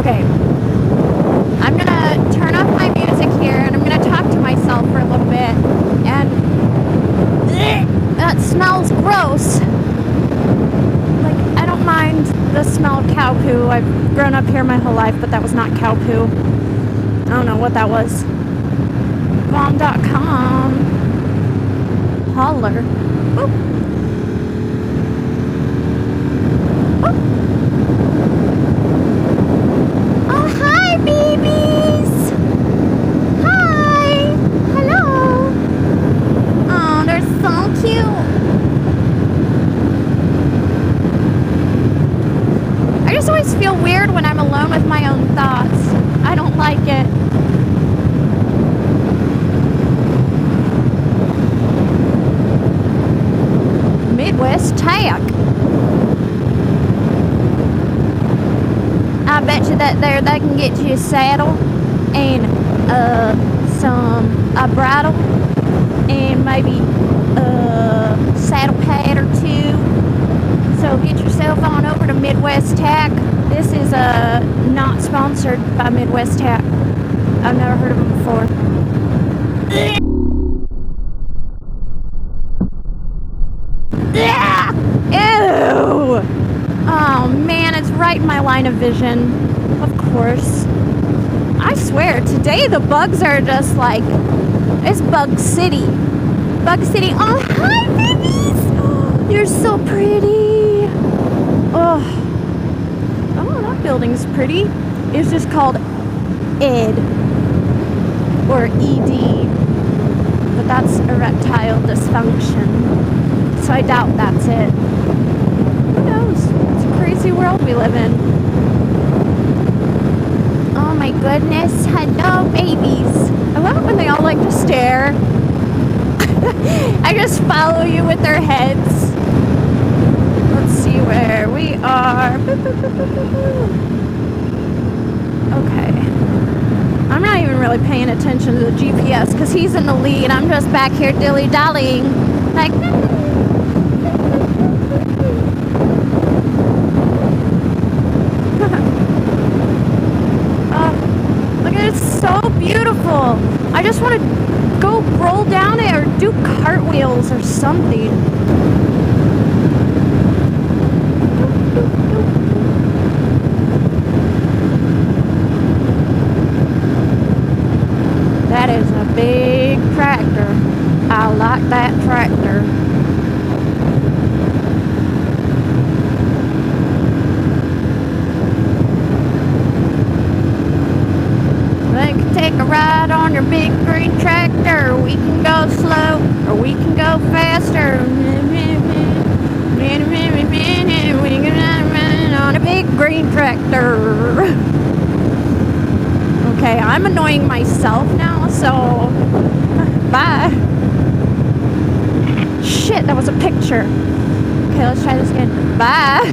Okay. I'm gonna turn off my music here and I'm gonna talk to myself for a little bit. And that smells gross. Like, I don't mind the smell of cow poo. I've grown up here my whole life, but that was not cow poo. I don't know what that was. Bomb.com. Holler. Boop. Boop. Oh, hi, babies. Hi. Hello. Oh, they're so cute. I just always feel weird when I'm alone with my own thoughts. I don't like it. Midwest Tack. I bet you that there they can get you a saddle and a bridle and maybe a saddle pad or two. So get yourself on over to Midwest Tack. This is not sponsored by Midwest Tack. I've never heard of them before. Ew! Oh man, it's right in my line of vision. Of course. I swear, today the bugs are just like, it's Bug City. Bug City. Oh, hi, babies! You're so pretty. Oh, that building's pretty. It's just called ED. Or ED. But that's erectile dysfunction. So I doubt that's it. Who knows? It's a crazy world we live in. Oh my goodness. Hello, babies. I love it when they all like to stare. I just follow you with their heads. Let's see where we are. Okay. I'm not even really paying attention to the GPS because he's in the lead. I'm just back here dilly-dallying. Like, look at it, it's so beautiful. I just want to go roll down it or do cartwheels or something. That is a big tractor. I like that tractor. We can take a ride on your big green tractor. We can go slow or we can go faster. We can ride on a big green tractor. Okay, I'm annoying myself now, so bye. Shit, that was a picture. Okay, let's try this again. Bye.